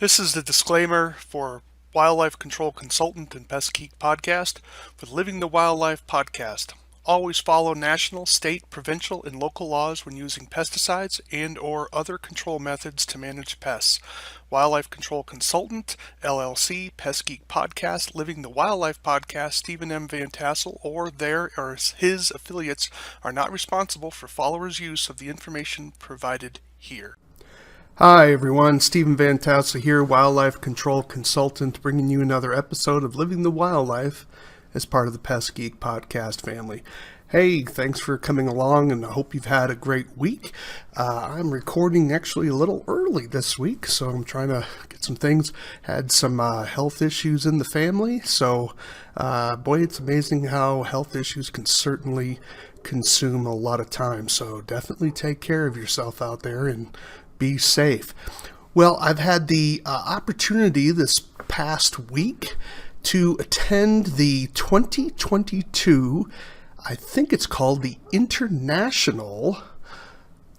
This is the disclaimer for Wildlife Control Consultant and Pest Geek Podcast with Living the Wildlife Podcast. Always follow national, state, provincial, and local laws when using pesticides and or other control methods to manage pests. Wildlife Control Consultant, LLC, Pest Geek Podcast, Living the Wildlife Podcast, Stephen M. Vantassel, or their or his affiliates are not responsible for followers' use of the information provided here. Hi everyone, Stephen Vantassel here, Wildlife Control Consultant, bringing you another episode of Living the Wildlife as part of the Pest Geek Podcast family. Hey, thanks for coming along, and I hope you've had a great week. I'm recording actually a little early this week, so I'm trying to get some things. Had some health issues in the family, so boy, it's amazing how health issues can certainly consume a lot of time. So definitely take care of yourself out there and be safe. Well, I've had the opportunity this past week to attend the 2022, I think it's called the International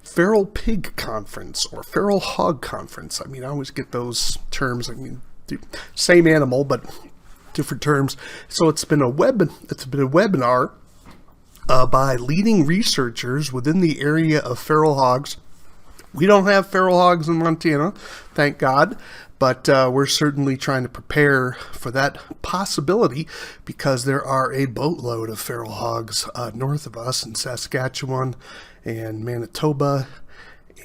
Feral Pig Conference or Feral Hog Conference. I mean, I always get those terms. I mean, same animal, but different terms. So it's been a webinar by leading researchers within the area of feral hogs. We don't have feral hogs in Montana, thank God, but we're certainly trying to prepare for that possibility because there are a boatload of feral hogs north of us in Saskatchewan and Manitoba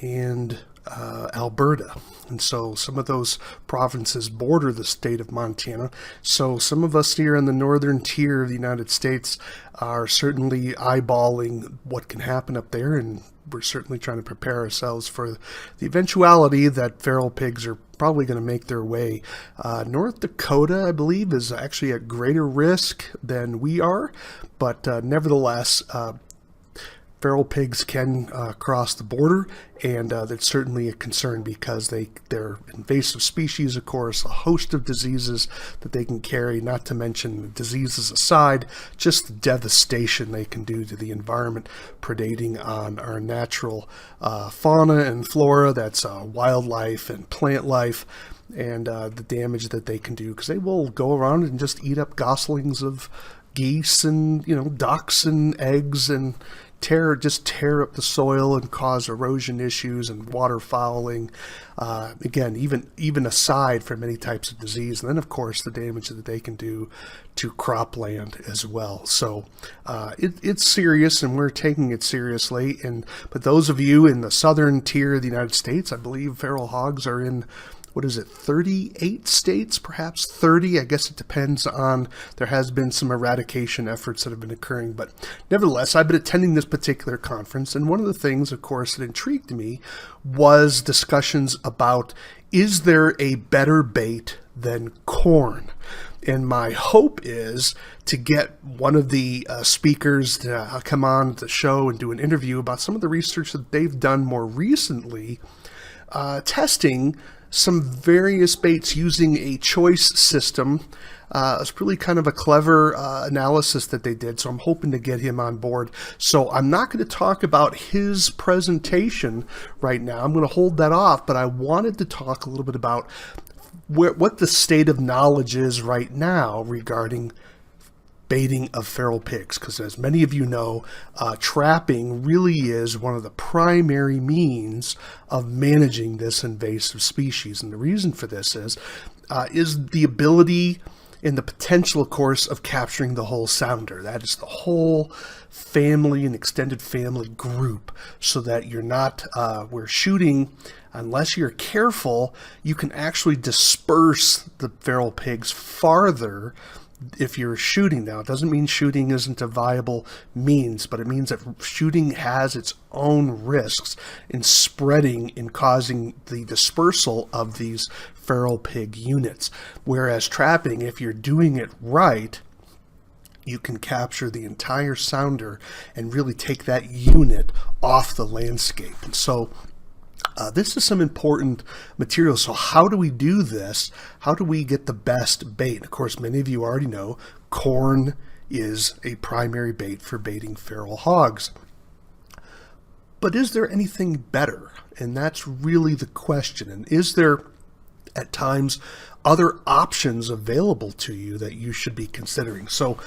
and Alberta. And so some of those provinces border the state of Montana. So some of us here in the northern tier of the United States are certainly eyeballing what can happen up there, and we're certainly trying to prepare ourselves for the eventuality that feral pigs are probably going to make their way. North Dakota, I believe, is actually at greater risk than we are, but nevertheless, feral pigs can cross the border, and that's certainly a concern because they're invasive species, of course, a host of diseases that they can carry, not to mention diseases aside, just the devastation they can do to the environment, predating on our natural fauna and flora, that's wildlife and plant life, and the damage that they can do because they will go around and just eat up goslings of geese and ducks and eggs and tear up the soil and cause erosion issues and water fouling. Again, even aside from many types of disease, and then of course the damage that they can do to cropland as well. So it's serious, and we're taking it seriously. But those of you in the southern tier of the United States, I believe feral hogs are in 38 states, perhaps 30. I guess it depends on, there has been some eradication efforts that have been occurring. But nevertheless, I've been attending this particular conference, and one of the things, of course, that intrigued me was discussions about, is there a better bait than corn? And my hope is to get one of the speakers to come on the show and do an interview about some of the research that they've done more recently, testing some various baits using a choice system. It's really kind of a clever analysis that they did, so I'm hoping to get him on board. So I'm not going to talk about his presentation right now. I'm going to hold that off, but I wanted to talk a little bit about what the state of knowledge is right now regarding baiting of feral pigs, because as many of you know, trapping really is one of the primary means of managing this invasive species. And the reason for this is the ability and the potential, of course, of capturing the whole sounder. That is the whole family and extended family group, so that you're not, we're shooting, unless you're careful, you can actually disperse the feral pigs farther if you're shooting. Now, it doesn't mean shooting isn't a viable means, but it means that shooting has its own risks in spreading and causing the dispersal of these feral pig units. Whereas trapping, if you're doing it right, you can capture the entire sounder and really take that unit off the landscape. And so this is some important material. So how do we do this? How do we get the best bait? Of course, many of you already know corn is a primary bait for baiting feral hogs. But is there anything better? And that's really the question. And is there at times other options available to you that you should be considering. So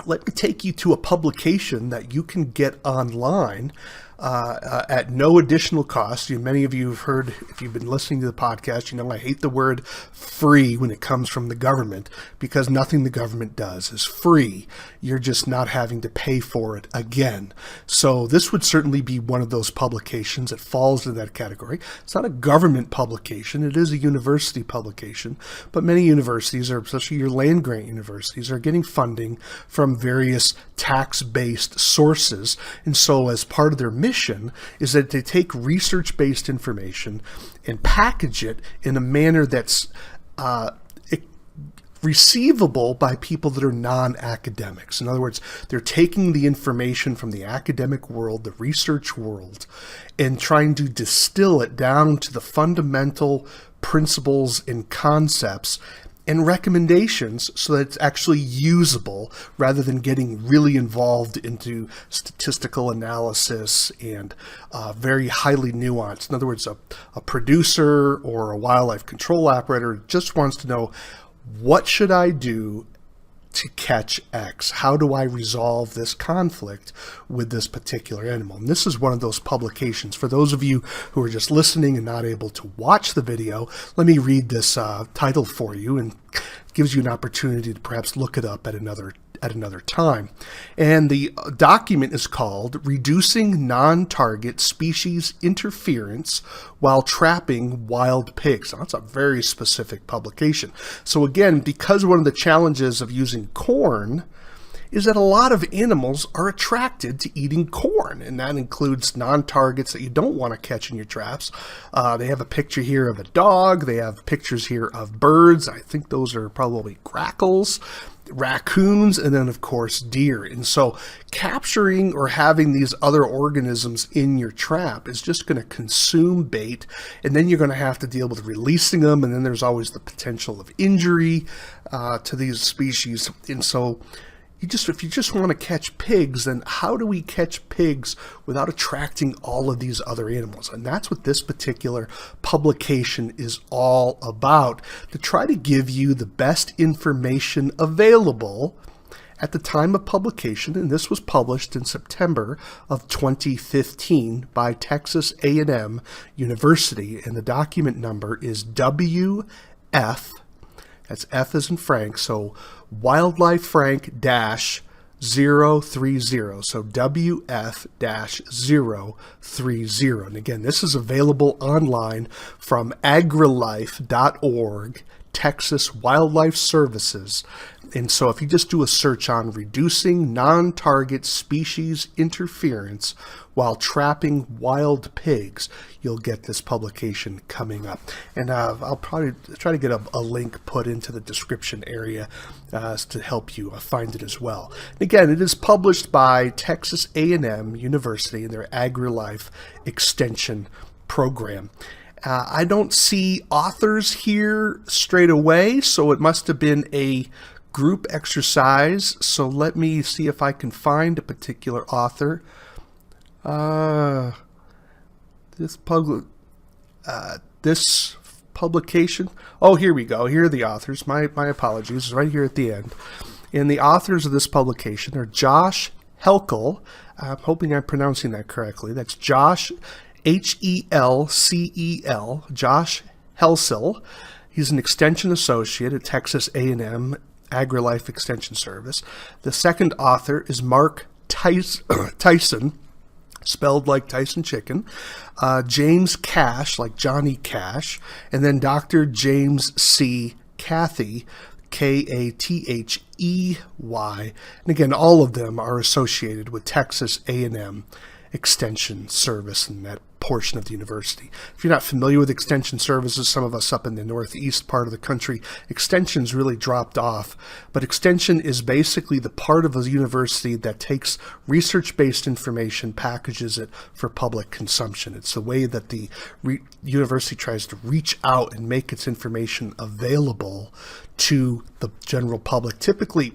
let me take you to a publication that you can get online at no additional cost. Many of you have heard, if you've been listening to the podcast, you know I hate the word free when it comes from the government, because nothing the government does is free. You're just not having to pay for it again. So this would certainly be one of those publications that falls into that category. It's not a government publication. It is a university publication, but many universities, or especially your land-grant universities, are getting funding from various tax-based sources. And so as part of their mission is that they take research-based information and package it in a manner that's receivable by people that are non-academics. In other words, they're taking the information from the academic world, the research world, and trying to distill it down to the fundamental principles and concepts and recommendations so that it's actually usable, rather than getting really involved into statistical analysis and very highly nuanced. In other words, a producer or a wildlife control operator just wants to know, what should I do to catch X? How do I resolve this conflict with this particular animal? And this is one of those publications. For those of you who are just listening and not able to watch the video, let me read this title for you, and gives you an opportunity to perhaps look it up at another time. And the document is called Reducing Non-Target Species Interference While Trapping Wild Pigs. Now, that's a very specific publication. So again, because one of the challenges of using corn is that a lot of animals are attracted to eating corn, and that includes non-targets that you don't want to catch in your traps. They have a picture here of a dog. They have pictures here of birds. I think those are probably grackles, raccoons, and then of course deer. And so capturing or having these other organisms in your trap is just going to consume bait, and then you're going to have to deal with releasing them, and then there's always the potential of injury to these species. And so if you just want to catch pigs, then how do we catch pigs without attracting all of these other animals? And that's what this particular publication is all about, to try to give you the best information available at the time of publication. And this was published in September of 2015 by Texas A&M University, and the document number is WF, that's F as in Frank, so Wildlife Frank -030, so WF-030. And again, this is available online from agrilife.org, Texas Wildlife Services. And so if you just do a search on Reducing Non-Target Species Interference While Trapping Wild Pigs, you'll get this publication coming up. And I'll probably try to get a link put into the description area to help you find it as well. And again, it is published by Texas A&M University in their AgriLife Extension program. I don't see authors here straight away, so it must have been a group exercise. So let me see if I can find a particular author. This publication. Oh, here we go. Here are the authors. My apologies. Right here at the end. And the authors of this publication are Josh Helkel. I'm hoping I'm pronouncing that correctly. That's Josh Helcel, Josh Helsel. He's an extension associate at Texas A&M AgriLife Extension Service. The second author is Mark Tyson, spelled like Tyson chicken, James Cash, like Johnny Cash, and then Dr. James C. Cathy, Kathey. And again, all of them are associated with Texas A&M Extension Service and that portion of the university. If you're not familiar with extension services, some of us up in the northeast part of the country, extension's really dropped off. But extension is basically the part of a university that takes research-based information, packages it for public consumption. It's the way that the university tries to reach out and make its information available to the general public. Typically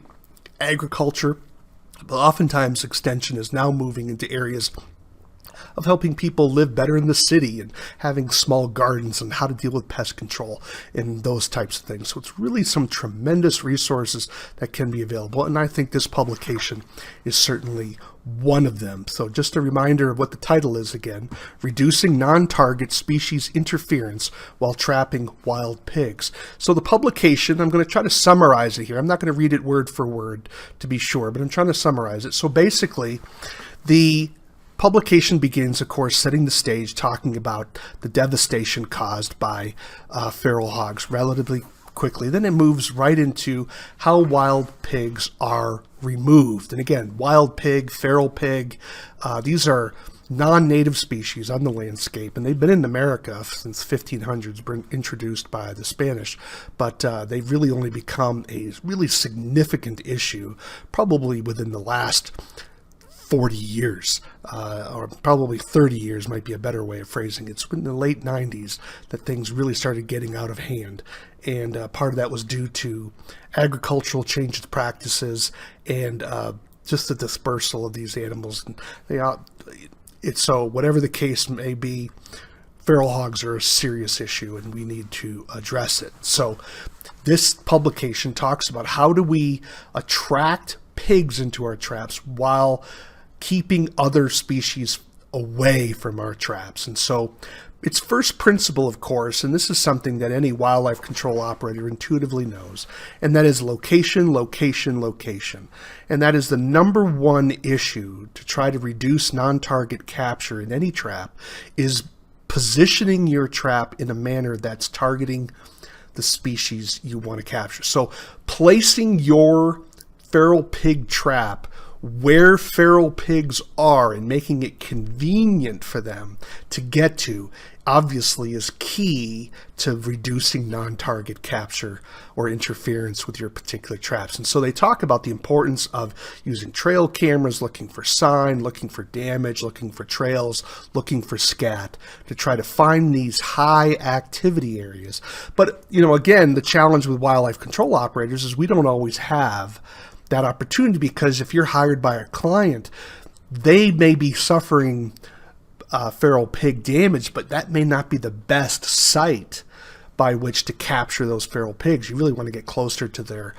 agriculture, but oftentimes extension is now moving into areas of helping people live better in the city and having small gardens and how to deal with pest control and those types of things. So it's really some tremendous resources that can be available. And I think this publication is certainly one of them. So just a reminder of what the title is again: Reducing Non-Target Species Interference While Trapping Wild Pigs. So the publication, I'm going to try to summarize it here. I'm not going to read it word for word to be sure, but I'm trying to summarize it. So basically, the publication begins, of course, setting the stage, talking about the devastation caused by feral hogs relatively quickly. Then it moves right into how wild pigs are removed. And again, wild pig, feral pig, these are non-native species on the landscape, and they've been in America since 1500s, been introduced by the Spanish, but they've really only become a really significant issue probably within the last 40 years, or probably 30 years might be a better way of phrasing it. It's in the late 90s that things really started getting out of hand. And part of that was due to agricultural changes practices and just the dispersal of these animals. And so whatever the case may be, feral hogs are a serious issue and we need to address it. So this publication talks about how do we attract pigs into our traps while keeping other species away from our traps. And so its first principle, of course, and this is something that any wildlife control operator intuitively knows, and that is location, location, location. And that is the number one issue to try to reduce non-target capture in any trap, is positioning your trap in a manner that's targeting the species you want to capture. So placing your feral pig trap where feral pigs are and making it convenient for them to get to obviously is key to reducing non-target capture or interference with your particular traps. And so they talk about the importance of using trail cameras, looking for sign, looking for damage, looking for trails, looking for scat to try to find these high activity areas. But, again, the challenge with wildlife control operators is we don't always have that opportunity, because if you're hired by a client, they may be suffering feral pig damage, but that may not be the best site by which to capture those feral pigs. You really want to get closer to their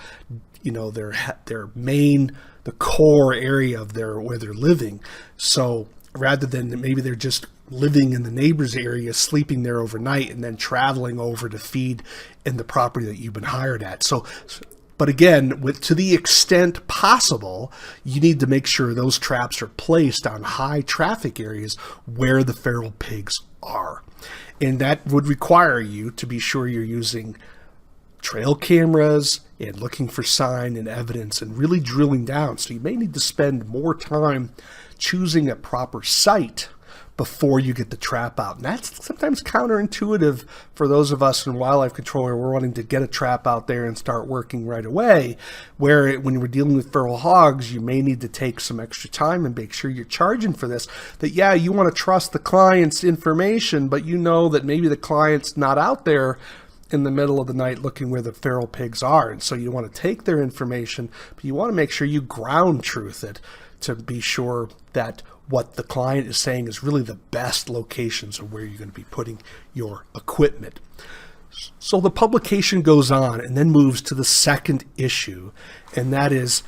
main, the core area of where they're living. So rather than maybe they're just living in the neighbor's area, sleeping there overnight, and then traveling over to feed in the property that you've been hired at. But again, to the extent possible, you need to make sure those traps are placed on high traffic areas where the feral pigs are. And that would require you to be sure you're using trail cameras and looking for sign and evidence and really drilling down. So you may need to spend more time choosing a proper site before you get the trap out. And that's sometimes counterintuitive for those of us in wildlife control where we're wanting to get a trap out there and start working right away, where when we're dealing with feral hogs, you may need to take some extra time and make sure you're charging for this. That, yeah, you want to trust the client's information, but you know that maybe the client's not out there in the middle of the night looking where the feral pigs are. And so you want to take their information, but you want to make sure you ground truth it to be sure that what the client is saying is really the best locations of where you're going to be putting your equipment. So the publication goes on and then moves to the second issue, and that is,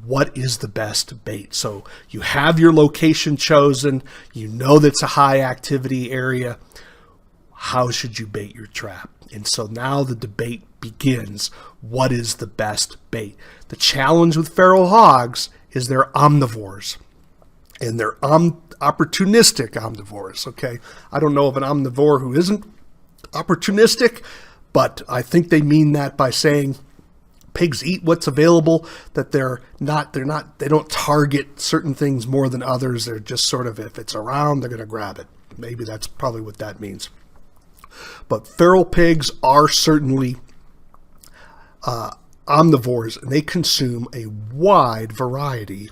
what is the best bait? So you have your location chosen, you know that's a high activity area. How should you bait your trap? And so now the debate begins. What is the best bait? The challenge with feral hogs is they're omnivores. And they're opportunistic omnivores, okay? I don't know of an omnivore who isn't opportunistic, but I think they mean that by saying pigs eat what's available, that they don't target certain things more than others. They're just sort of, if it's around, they're going to grab it. Maybe that's probably what that means. But feral pigs are certainly omnivores, and they consume a wide variety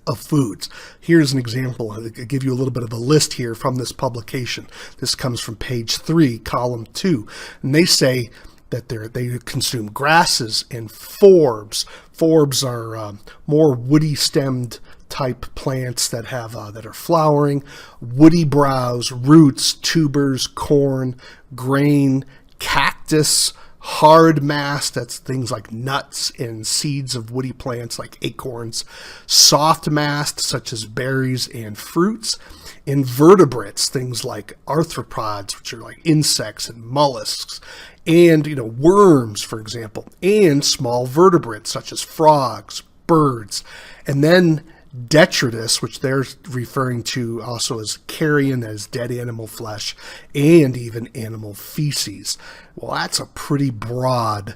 of foods. Here's an example. I'll give you a little bit of a list here from this publication. This comes from page 3, column 2. And they say that they consume grasses and forbs. Forbs are more woody stemmed type plants that have that are flowering, woody browse, roots, tubers, corn, grain, cactus, hard mast, that's things like nuts and seeds of woody plants like acorns, soft mast such as berries and fruits, invertebrates, things like arthropods, which are like insects and mollusks, and worms, for example, and small vertebrates such as frogs, birds, and then detritus, which they're referring to also as carrion, as dead animal flesh, and even animal feces. Well, that's a pretty broad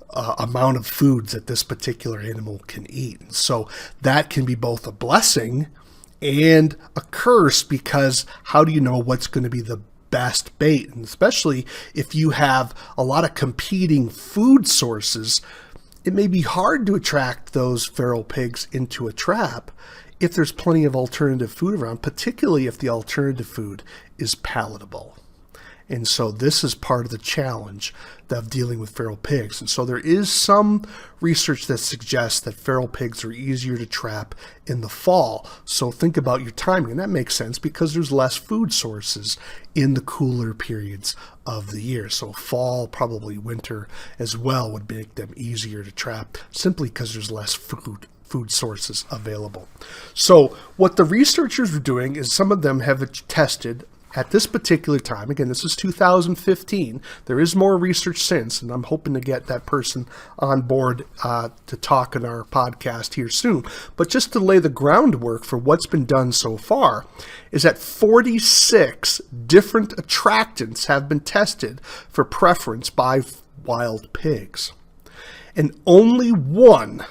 amount of foods that this particular animal can eat. And so that can be both a blessing and a curse, because how do you know what's going to be the best bait? And especially if you have a lot of competing food sources, it may be hard to attract those feral pigs into a trap if there's plenty of alternative food around, particularly if the alternative food is palatable. And so this is part of the challenge of dealing with feral pigs. And so there is some research that suggests that feral pigs are easier to trap in the fall. So think about your timing. And that makes sense because there's less food sources in the cooler periods of the year. So fall, probably winter as well, would make them easier to trap simply because there's less food sources available. So what the researchers are doing is some of them have tested at this particular time. Again, this is 2015. There is more research since, and I'm hoping to get that person on board to talk in our podcast here soon. But just to lay the groundwork for what's been done so far is that 46 different attractants have been tested for preference by wild pigs. And only one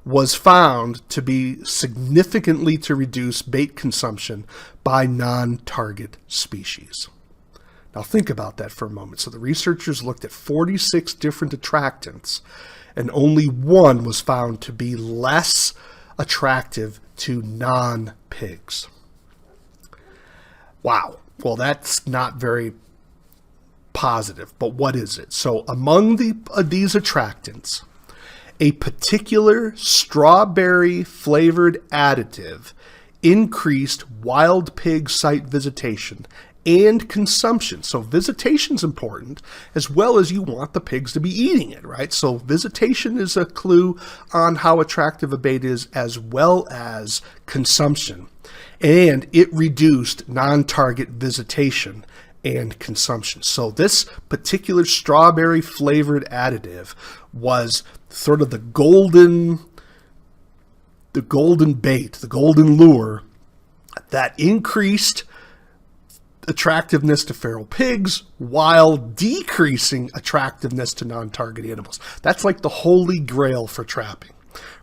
was found to be significantly to reduce bait consumption by non-target species. Now think about that for a moment. So the researchers looked at 46 different attractants, and only one was found to be less attractive to non-pigs. Wow. Well, that's not very positive, but what is it? So among these attractants, a particular strawberry flavored additive increased wild pig site visitation and consumption. So visitation's important, as well as you want the pigs to be eating it, right? So visitation is a clue on how attractive a bait is, as well as consumption. And it reduced non-target visitation and consumption. So this particular strawberry flavored additive was sort of the golden bait, the golden lure that increased attractiveness to feral pigs while decreasing attractiveness to non-target animals. That's like the holy grail for trapping,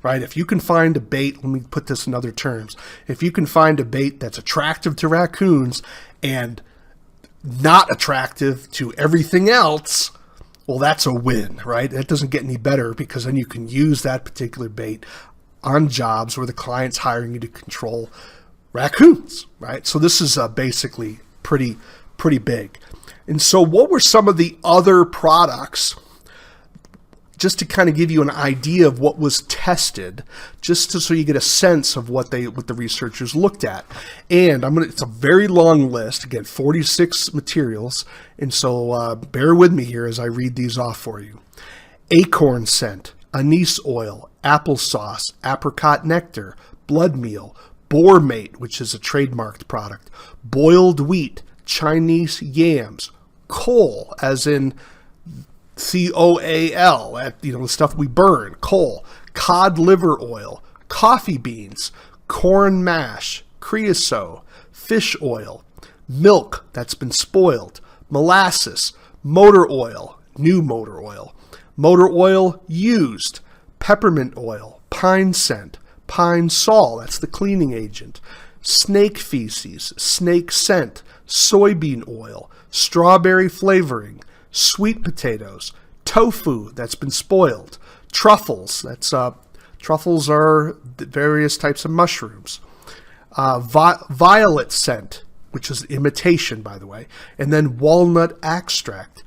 right? If you can find a bait, let me put this in other terms. If you can find a bait that's attractive to raccoons and not attractive to everything else, well, that's a win, right? That doesn't get any better, because then you can use that particular bait on jobs where the client's hiring you to control raccoons, right? So this is basically pretty big. And so what were some of the other products, just to kind of give you an idea of what was tested, so you get a sense of what the researchers looked at. And it's a very long list, again, 46 materials. And so bear with me here as I read these off for you. Acorn scent, anise oil, applesauce, apricot nectar, blood meal, boar mate, which is a trademarked product, boiled wheat, Chinese yams, coal, as in COAL, the stuff we burn, coal, cod liver oil, coffee beans, corn mash, creosote, fish oil, milk that's been spoiled, molasses, motor oil, new motor oil used, peppermint oil, pine scent, pine sol, that's the cleaning agent, snake feces, snake scent, soybean oil, strawberry flavoring, sweet potatoes, tofu that's been spoiled, truffles, truffles are various types of mushrooms, violet scent, which is imitation, by the way, and then walnut extract.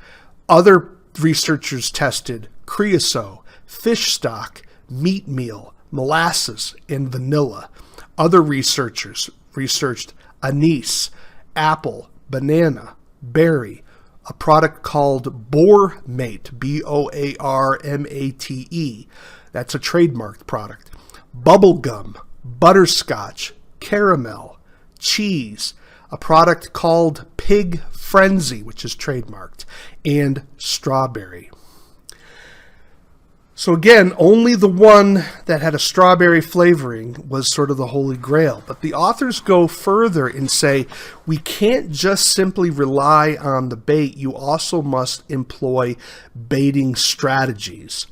Other researchers tested creosote, fish stock, meat meal, molasses, and vanilla. Other researchers researched anise, apple, banana, berry, a product called Boar Mate, Boarmate. That's a trademarked product. Bubblegum, butterscotch, caramel, cheese, a product called Pig Frenzy, which is trademarked, and strawberry. So again, only the one that had a strawberry flavoring was sort of the holy grail. But the authors go further and say, we can't just simply rely on the bait. You also must employ baiting strategies.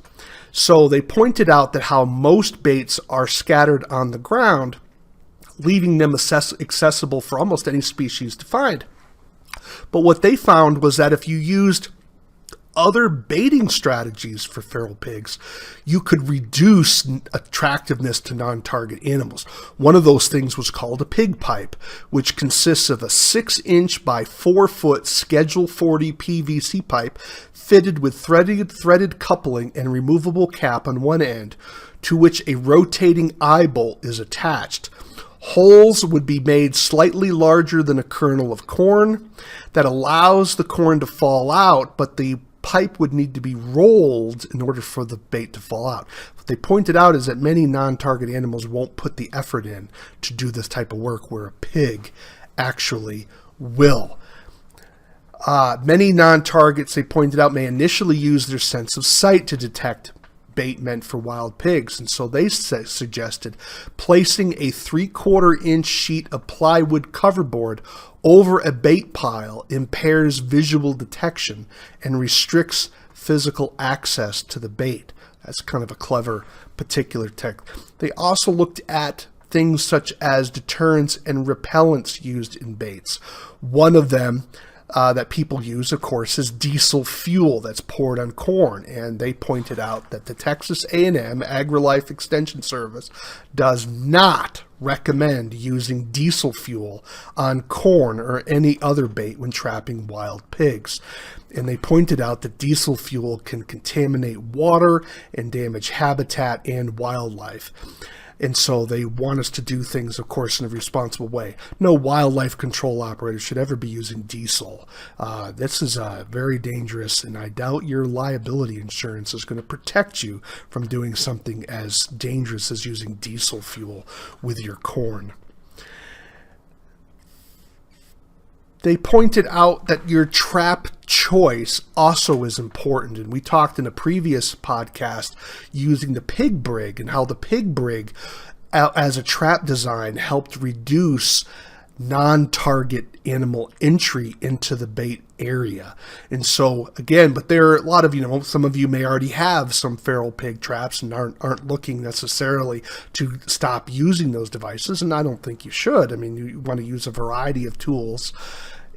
So they pointed out that how most baits are scattered on the ground, leaving them accessible for almost any species to find. But what they found was that if you used other baiting strategies for feral pigs, you could reduce attractiveness to non-target animals. One of those things was called a pig pipe, which consists of a 6-inch by 4-foot Schedule 40 PVC pipe fitted with threaded coupling and removable cap on one end, to which a rotating eye bolt is attached. Holes would be made slightly larger than a kernel of corn that allows the corn to fall out, but the pipe would need to be rolled in order for the bait to fall out. What they pointed out is that many non-target animals won't put the effort in to do this type of work, where a pig actually will. Many non-targets, they pointed out, may initially use their sense of sight to detect bait meant for wild pigs, and so they suggested placing a 3/4-inch sheet of plywood coverboard over a bait pile impairs visual detection and restricts physical access to the bait. That's kind of a clever particular tech. They also looked at things such as deterrents and repellents used in baits. One of them that people use, of course, is diesel fuel that's poured on corn. And they pointed out that the Texas A&M AgriLife Extension Service does not recommend using diesel fuel on corn or any other bait when trapping wild pigs. And they pointed out that diesel fuel can contaminate water and damage habitat and wildlife. And so they want us to do things, of course, in a responsible way. No wildlife control operator should ever be using diesel. This is very dangerous, and I doubt your liability insurance is going to protect you from doing something as dangerous as using diesel fuel with your corn. They pointed out that your trap choice also is important. And we talked in a previous podcast using the pig brig and how the pig brig as a trap design helped reduce non-target animal entry into the bait area. And so again, but there are a lot of, some of you may already have some feral pig traps and aren't looking necessarily to stop using those devices. And I don't think you should. I mean, you want to use a variety of tools.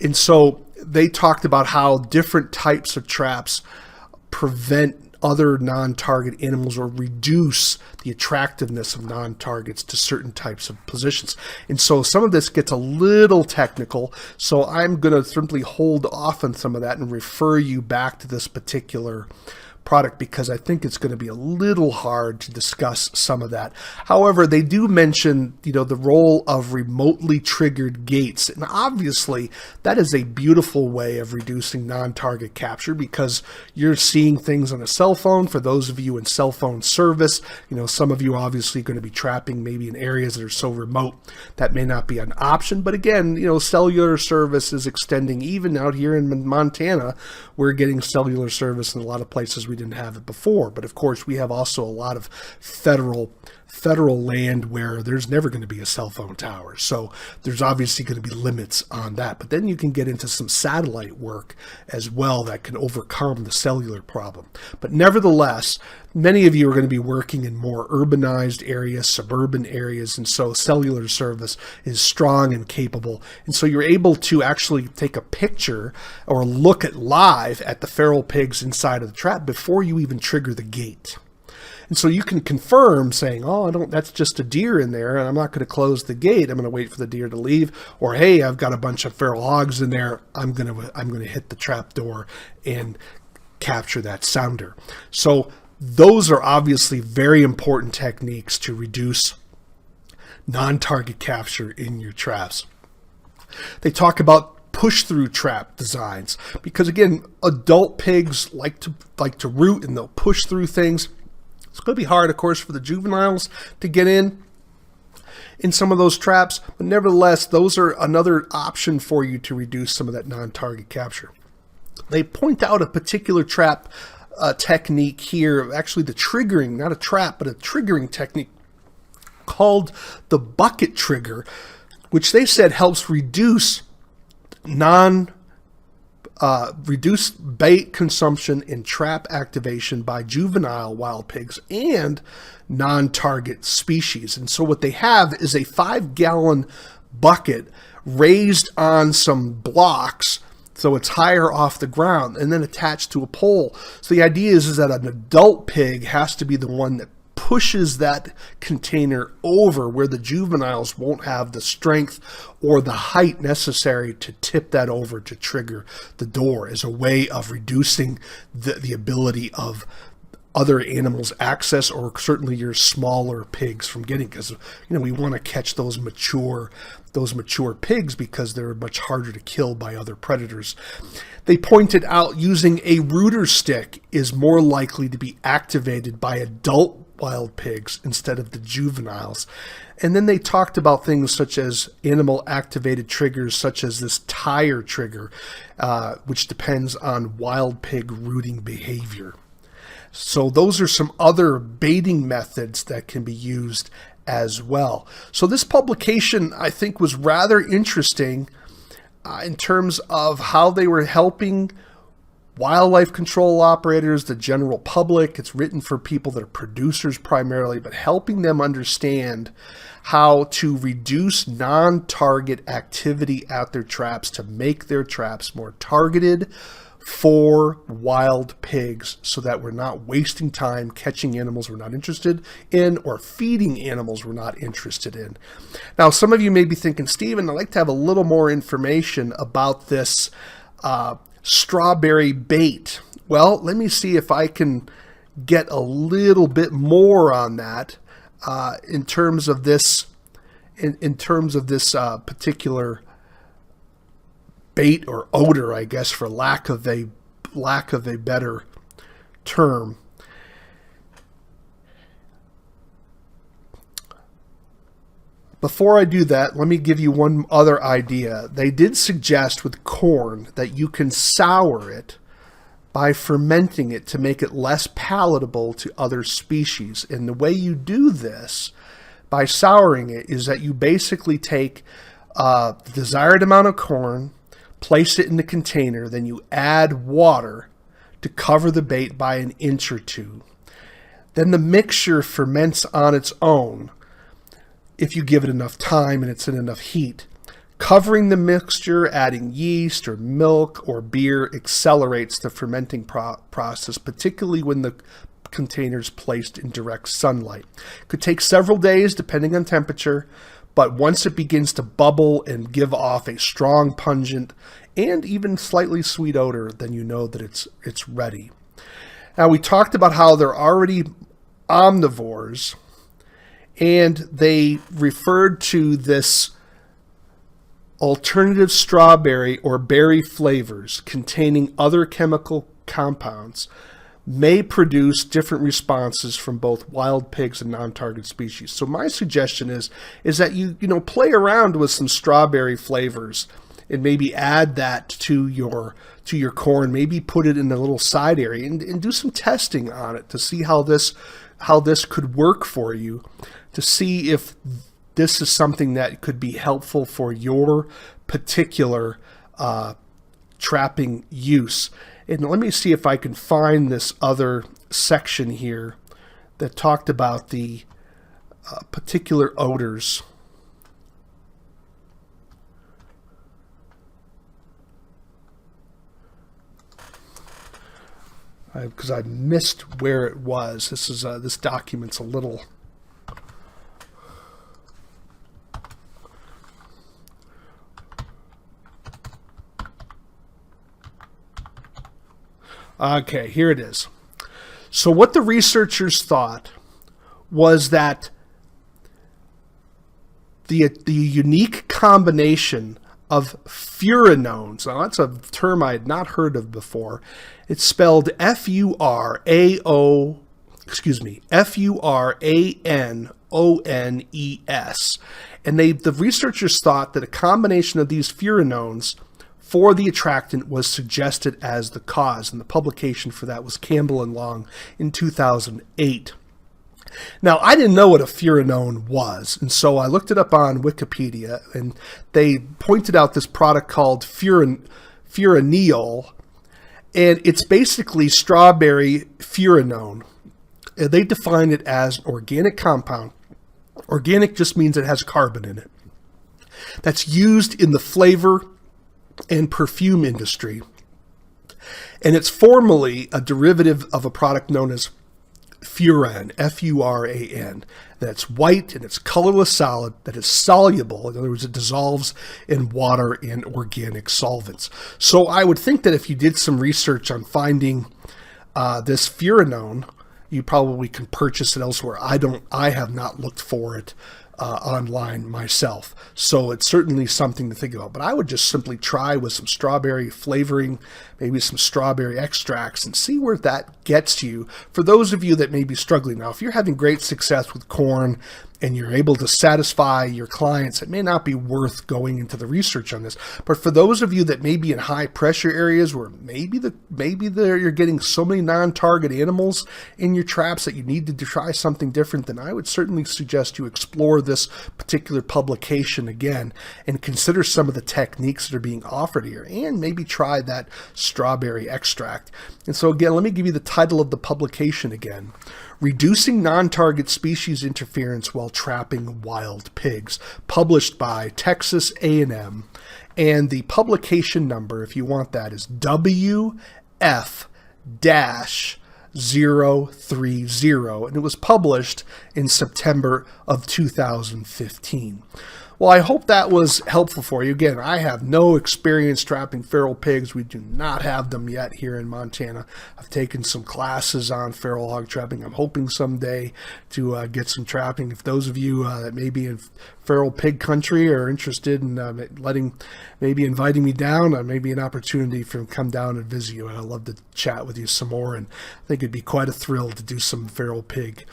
And so they talked about how different types of traps prevent other non-target animals or reduce the attractiveness of non-targets to certain types of positions. And so some of this gets a little technical, so I'm going to simply hold off on some of that and refer you back to this particular product, because I think it's going to be a little hard to discuss some of that. However, they do mention, the role of remotely triggered gates. And obviously, that is a beautiful way of reducing non-target capture, because you're seeing things on a cell phone. For those of you in cell phone service, some of you are obviously going to be trapping maybe in areas that are so remote that may not be an option. But again, cellular service is extending even out here in Montana. We're getting cellular service in a lot of places we didn't have it before. But of course, we have also a lot of federal land where there's never going to be a cell phone tower. So there's obviously going to be limits on that. But then you can get into some satellite work as well that can overcome the cellular problem. But nevertheless, many of you are going to be working in more urbanized areas, suburban areas, and so cellular service is strong and capable. And so you're able to actually take a picture or look at live at the feral pigs inside of the trap before you even trigger the gate. And so you can confirm saying, that's just a deer in there, and I'm not going to close the gate. I'm going to wait for the deer to leave. Or, hey, I've got a bunch of feral hogs in there. I'm going to hit the trap door and capture that sounder. So those are obviously very important techniques to reduce non-target capture in your traps. They talk about push-through trap designs because, again, adult pigs like to root and they'll push through things. It's going to be hard, of course, for the juveniles to get in some of those traps, but nevertheless, those are another option for you to reduce some of that non-target capture. They point out a particular trap technique here, actually the triggering, not a trap, but a triggering technique called the bucket trigger, which they said helps reduce bait consumption and trap activation by juvenile wild pigs and non-target species. And so what they have is a 5-gallon bucket raised on some blocks, so it's higher off the ground, and then attached to a pole. So the idea is that an adult pig has to be the one that pushes that container over where the juveniles won't have the strength or the height necessary to tip that over to trigger the door, as a way of reducing the ability of other animals' access, or certainly your smaller pigs from getting, because we want to catch those mature pigs because they're much harder to kill by other predators. They pointed out using a rooter stick is more likely to be activated by adult wild pigs instead of the juveniles. And then they talked about things such as animal activated triggers, such as this tire trigger, which depends on wild pig rooting behavior. So those are some other baiting methods that can be used as well. So this publication, I think, was rather interesting in terms of how they were helping wildlife control operators, the general public. It's written for people that are producers primarily, but helping them understand how to reduce non-target activity at their traps to make their traps more targeted for wild pigs, so that we're not wasting time catching animals we're not interested in or feeding animals we're not interested in. Now, some of you may be thinking, Stephen, I'd like to have a little more information about this strawberry bait. Well, let me see if I can get a little bit more on that in terms of this particular bait or odor, I guess, for lack of a better term. Before I do that, let me give you one other idea. They did suggest with corn that you can sour it by fermenting it to make it less palatable to other species. And the way you do this by souring it is that you basically take the desired amount of corn, place it in the container, then you add water to cover the bait by 1 inch or 2. Then the mixture ferments on its own if you give it enough time and it's in enough heat. Covering the mixture, adding yeast or milk or beer accelerates the fermenting process, particularly when the container is placed in direct sunlight. It could take several days depending on temperature, but once it begins to bubble and give off a strong, pungent, and even slightly sweet odor, then you know that it's ready. Now, we talked about how they're already omnivores, and they referred to this alternative strawberry or berry flavors containing other chemical compounds may produce different responses from both wild pigs and non-target species. So my suggestion is that you play around with some strawberry flavors and maybe add that to your corn, maybe put it in a little side area and do some testing on it to see how this could work for you, to see if this is something that could be helpful for your particular trapping use. And let me see if I can find this other section here that talked about the particular odors. Because I missed where it was. This document's a little. Okay, here it is. So what the researchers thought was that the unique combination of furanones. Now that's a term I had not heard of before. It's spelled F-U-R-A-N-O-N-E-S. And the researchers thought that a combination of these furanones for the attractant was suggested as the cause. And the publication for that was Campbell and Long in 2008. Now, I didn't know what a furanone was, and so I looked it up on Wikipedia, and they pointed out this product called Furanil, and it's basically strawberry furanone. They define it as an organic compound. Organic just means it has carbon in it. That's used in the flavor and perfume industry, and it's formerly a derivative of a product known as Furan, F-U-R-A-N. That's white and it's colorless solid, that is soluble. In other words, it dissolves in water and organic solvents. So I would think that if you did some research on finding this furanone, you probably can purchase it elsewhere. I have not looked for it online myself. So it's certainly something to think about. But I would just simply try with some strawberry flavoring, maybe some strawberry extracts, and see where that gets you. For those of you that may be struggling now, if you're having great success with corn and you're able to satisfy your clients, it may not be worth going into the research on this. But for those of you that may be in high pressure areas where maybe you're getting so many non-target animals in your traps that you need to try something different, then I would certainly suggest you explore this particular publication again and consider some of the techniques that are being offered here, and maybe try that strawberry extract. And so again, let me give you the title of the publication again. Reducing Non-Target Species Interference While Trapping Wild Pigs, published by Texas A&M. And the publication number, if you want that, is WF-030, and it was published in September of 2015. Well, I hope that was helpful for you. Again, I have no experience trapping feral pigs. We do not have them yet here in Montana. I've taken some classes on feral hog trapping. I'm hoping someday to get some trapping. If those of you that may be in feral pig country are interested in maybe inviting me down, maybe an opportunity for come down and visit you. I'd love to chat with you some more, and I think it'd be quite a thrill to do some feral pig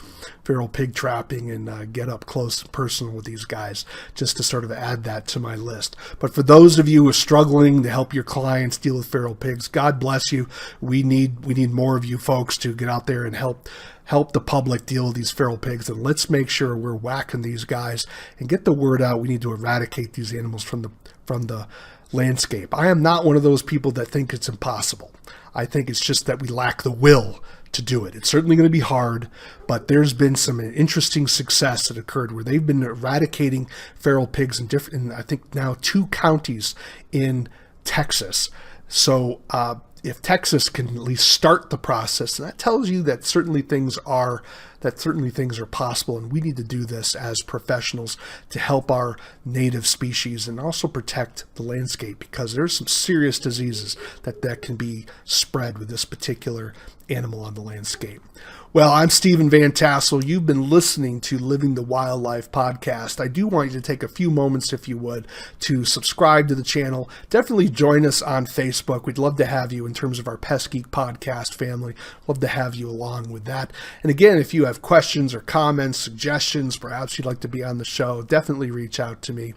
trapping and get up close and personal with these guys, just to sort of add that to my list. But for those of you who are struggling to help your clients deal with feral pigs, God bless you. We need more of you folks to get out there and help the public deal with these feral pigs, and let's make sure we're whacking these guys and get the word out. We need to eradicate these animals from the landscape. I am not one of those people that think it's impossible. I think it's just that we lack the will to do it. It's certainly going to be hard, but there's been some interesting success that occurred where they've been eradicating feral pigs in I think now 2 counties in Texas. So if Texas can at least start the process, that tells you that certainly things are possible, and we need to do this as professionals to help our native species and also protect the landscape, because there's some serious diseases that can be spread with this particular animal on the landscape. Well, I'm Stephen Vantassel. You've been listening to Living the Wildlife podcast. I do want you to take a few moments, if you would, to subscribe to the channel. Definitely join us on Facebook. We'd love to have you in terms of our Pest Geek podcast family. Love to have you along with that. And again, if you have questions or comments, suggestions, perhaps you'd like to be on the show, definitely reach out to me.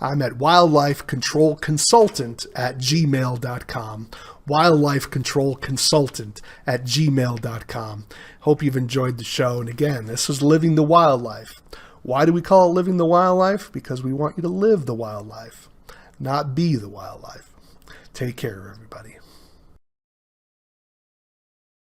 I'm at wildlifecontrolconsultant@gmail.com. wildlifecontrolconsultant@gmail.com. Hope you've enjoyed the show. And again, this is Living the Wildlife. Why do we call it Living the Wildlife? Because we want you to live the wildlife, not be the wildlife. Take care, everybody.